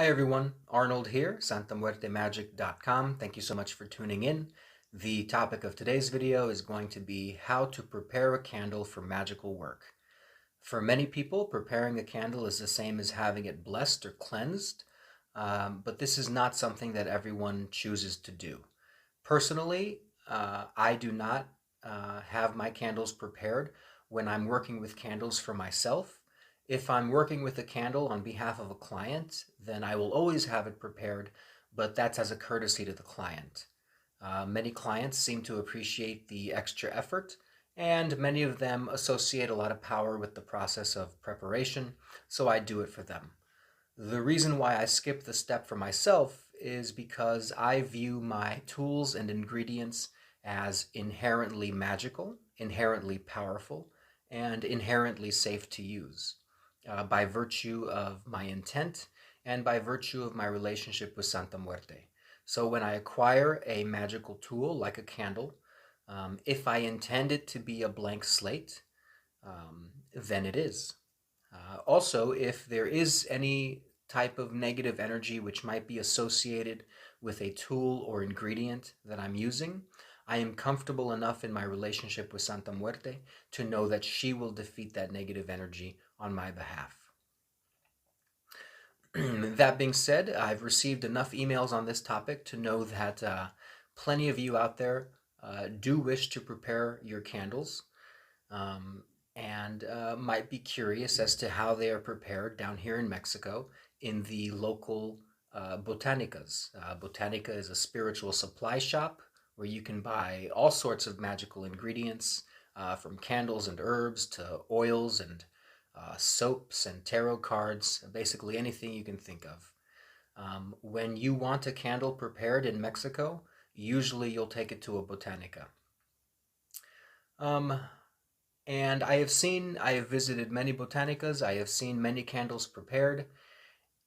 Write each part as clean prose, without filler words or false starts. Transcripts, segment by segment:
Hi everyone, Arnold here, santamuertemagic.com. Thank you so much for tuning in. The topic of today's video is going to be how to prepare a candle for magical work. For many people, preparing a candle is the same as having it blessed or cleansed, but this is not something that everyone chooses to do. Personally, I do not have my candles prepared when I'm working with candles for myself. If I'm working with a candle on behalf of a client, then I will always have it prepared, but that's as a courtesy to the client. Many clients seem to appreciate the extra effort, and many of them associate a lot of power with the process of preparation, so I do it for them. The reason why I skip the step for myself is because I view my tools and ingredients as inherently magical, inherently powerful, and inherently safe to use by virtue of my intent and by virtue of my relationship with Santa Muerte. So when I acquire a magical tool like a candle, if I intend it to be a blank slate, then it is. Also, if there is any type of negative energy which might be associated with a tool or ingredient that I'm using, I am comfortable enough in my relationship with Santa Muerte to know that she will defeat that negative energy on my behalf. That being said, I've received enough emails on this topic to know that plenty of you out there do wish to prepare your candles. Um, and might be curious as to how they are prepared down here in Mexico in the local botanicas. Botanica is a spiritual supply shop where you can buy all sorts of magical ingredients, from candles and herbs to oils and soaps and tarot cards, basically anything you can think of. When you want a candle prepared in Mexico, usually you'll take it to a botanica. Um, And I have visited many botanicas, I have seen many candles prepared,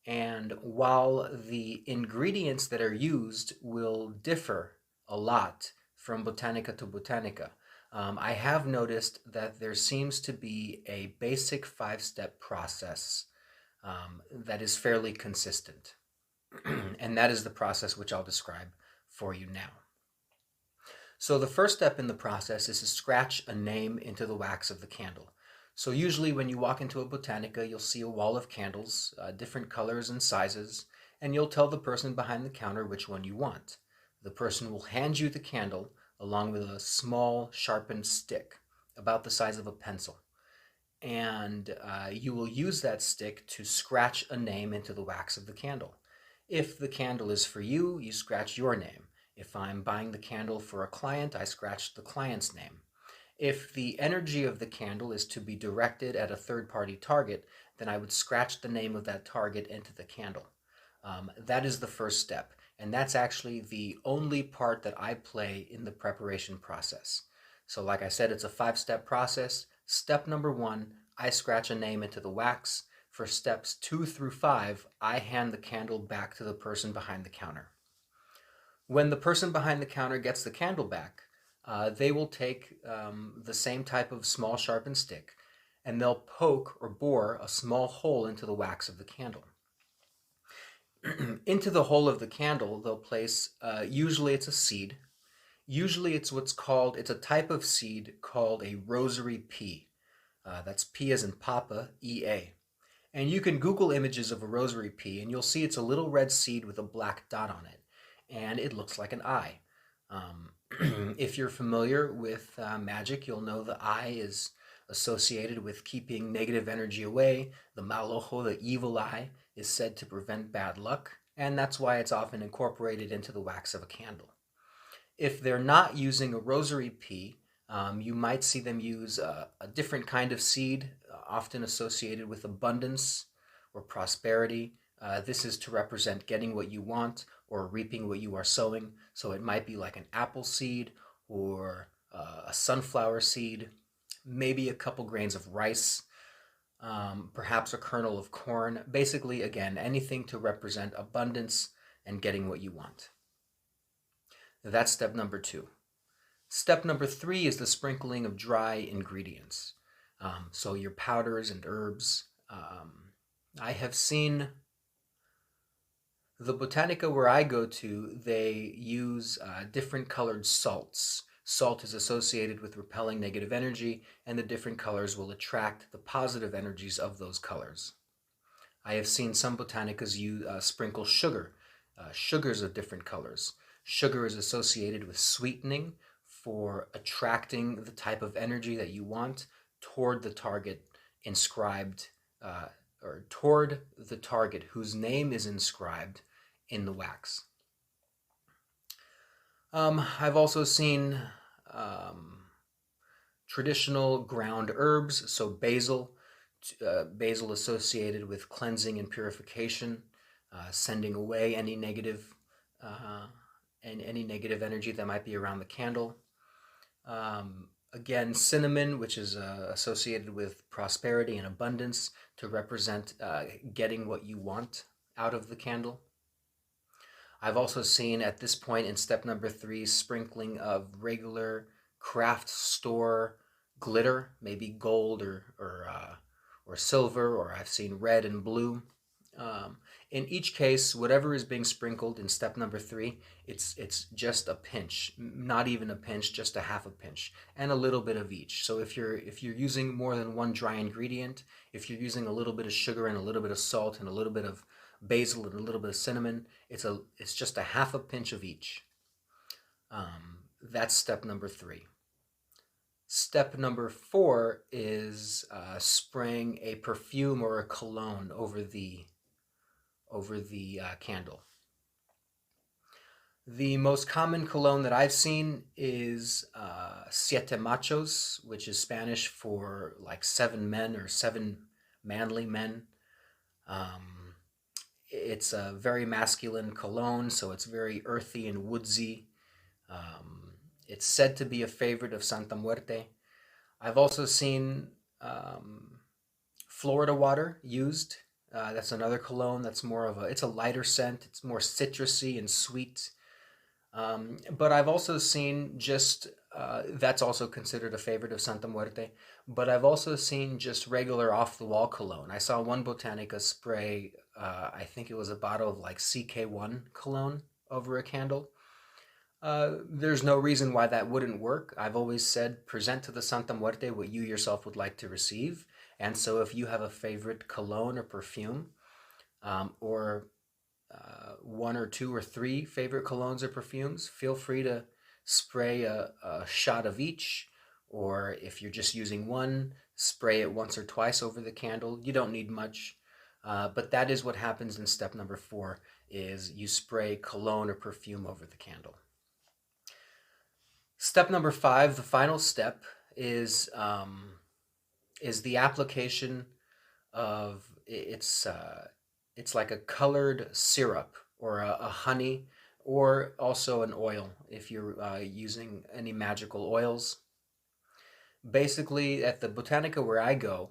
and while the ingredients that are used will differ a lot from botanica to botanica, I have noticed that there seems to be a basic five-step process that is fairly consistent. And that is the process which I'll describe for you now. So the first step in the process is to scratch a name into the wax of the candle. So usually when you walk into a botanica, you'll see a wall of candles, different colors and sizes, and you'll tell the person behind the counter which one you want. The person will hand you the candle along with a small sharpened stick about the size of a pencil. And you will use that stick to scratch a name into the wax of the candle. If the candle is for you, you scratch your name. If I'm buying the candle for a client, I scratch the client's name. If the energy of the candle is to be directed at a third-party target, then I would scratch the name of that target into the candle. That is the first step, and that's actually the only part that I play in the preparation process. So like I said, it's a five-step process. Step number one, I scratch a name into the wax. For steps 2 through 5, I hand the candle back to the person behind the counter. When the person behind the counter gets the candle back, they will take the same type of small sharpened stick and they'll poke or bore a small hole into the wax of the candle. Into the hole of the candle, they'll place, usually it's a seed. Usually it's a type of seed called a rosary pea. That's P as in Papa, E-A. And you can Google images of a rosary pea and you'll see it's a little red seed with a black dot on it. And it looks like an eye. Um, if you're familiar with magic, you'll know the eye is associated with keeping negative energy away. The mal ojo, the evil eye, is said to prevent bad luck, and that's why it's often incorporated into the wax of a candle. If they're not using a rosary pea, you might see them use a different kind of seed, often associated with abundance or prosperity. This is to represent getting what you want or reaping what you are sowing. So it might be like an apple seed or a sunflower seed, maybe a couple grains of rice, perhaps a kernel of corn. Basically, again, anything to represent abundance and getting what you want. That's step number 2. Step number 3 is the sprinkling of dry ingredients. So your powders and herbs. I have seen The Botanica where I go to, they use different colored salts. Salt is associated with repelling negative energy, and the different colors will attract the positive energies of those colors. I have seen some botanicas sprinkle sugar, sugars of different colors. Sugar is associated with sweetening for attracting the type of energy that you want toward the target inscribed, uh, or toward the target whose name is inscribed in the wax. I've also seen um, traditional ground herbs, so basil associated with cleansing and purification, sending away uh, any negative energy that might be around the candle. Again, cinnamon, which is associated with prosperity and abundance, to represent getting what you want out of the candle. I've also seen at this point in step number 3 sprinkling of regular craft store glitter, maybe gold or silver, or I've seen red and blue. Um, in each case, whatever is being sprinkled in step number 3, it's just a pinch, not even a pinch, just a half a pinch, and a little bit of each. So if you're using more than one dry ingredient, if you're using a little bit of sugar and a little bit of salt and a little bit of basil and a little bit of cinnamon, it's just a half a pinch of each. That's step number 3. Step number 4 is spraying a perfume or a cologne over the candle. The most common cologne that I've seen is Siete Machos, which is Spanish for like 7 men or 7 manly men. Um, it's a very masculine cologne, so it's very earthy and woodsy. It's said to be a favorite of Santa Muerte. I've also seen Florida water used. That's another cologne that's it's a lighter scent. It's more citrusy and sweet. But I've also seen that's also considered a favorite of Santa Muerte. But I've also seen just regular off the wall cologne. I saw one Botanica spray, I think it was a bottle of like CK1 cologne over a candle. There's no reason why that wouldn't work. I've always said present to the Santa Muerte what you yourself would like to receive. And so if you have a favorite cologne or perfume, or one or two or three favorite colognes or perfumes, feel free to spray a shot of each. Or if you're just using one, spray it once or twice over the candle. You don't need much. But that is what happens in step number 4, is you spray cologne or perfume over the candle. Step number 5, the final step, is the application of it's like a colored syrup or a honey, or also an oil if you're using any magical oils. Basically, at the Botanica where I go,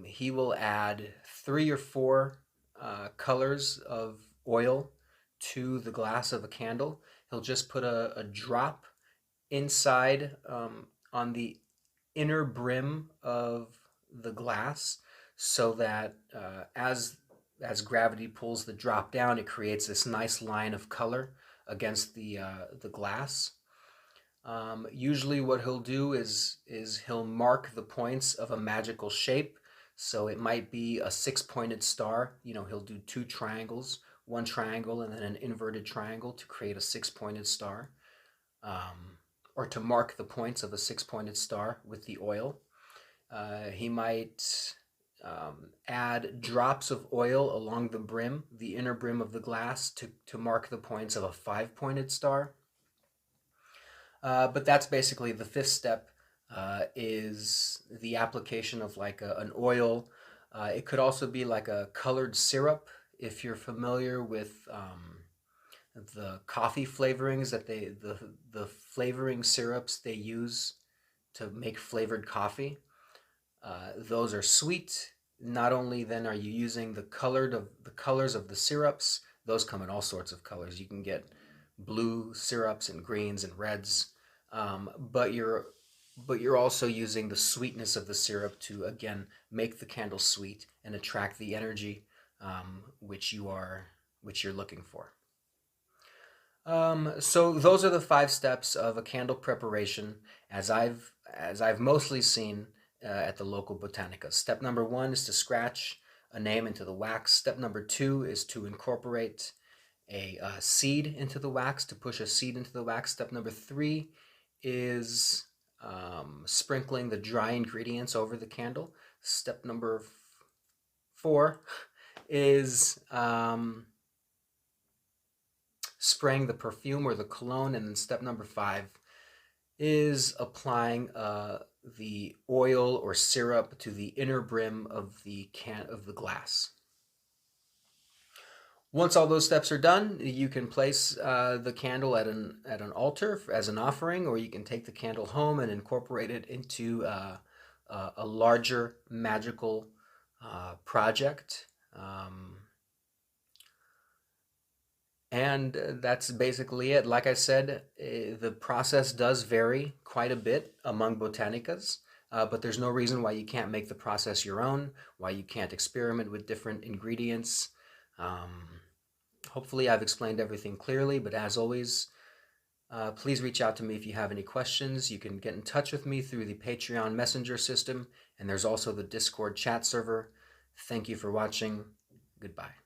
he will add 3 or 4 colors of oil to the glass of a candle. He'll just put a drop inside, on the inner brim of the glass, so that as gravity pulls the drop down, it creates this nice line of color against the glass. Usually, what he'll do is he'll mark the points of a magical shape. So it might be a 6-pointed star. He'll do 2 triangles, one triangle and then an inverted triangle to create a 6-pointed star. Or to mark the points of a 6-pointed star with the oil. He might add drops of oil along the brim, the inner brim of the glass, to mark the points of a 5-pointed star. But that's basically the 5th step, is the application of like an oil. It could also be like a colored syrup, if you're familiar with the coffee flavorings the flavoring syrups they use to make flavored coffee. Those are sweet. Not only then are you using the colors of the syrups, those come in all sorts of colors. You can get blue syrups and greens and reds, but you're also using the sweetness of the syrup to again make the candle sweet and attract the energy, which you are which you're looking for. So those are the 5 steps of a candle preparation as I've mostly seen at the local botanica. Step number 1 is to scratch a name into the wax. Step number 2 is to incorporate a seed into the wax, to push a seed into the wax. Step number 3 is sprinkling the dry ingredients over the candle. Step number 4 is spraying the perfume or the cologne, and then step number 5 is applying the oil or syrup to the inner brim of the glass. Once all those steps are done, you can place the candle at an altar as an offering, or you can take the candle home and incorporate it into a larger magical project. And that's basically it. Like I said, the process does vary quite a bit among botanicas, but there's no reason why you can't make the process your own, why you can't experiment with different ingredients. Hopefully I've explained everything clearly, but as always, please reach out to me if you have any questions. You can get in touch with me through the Patreon messenger system, and there's also the Discord chat server. Thank you for watching. Goodbye.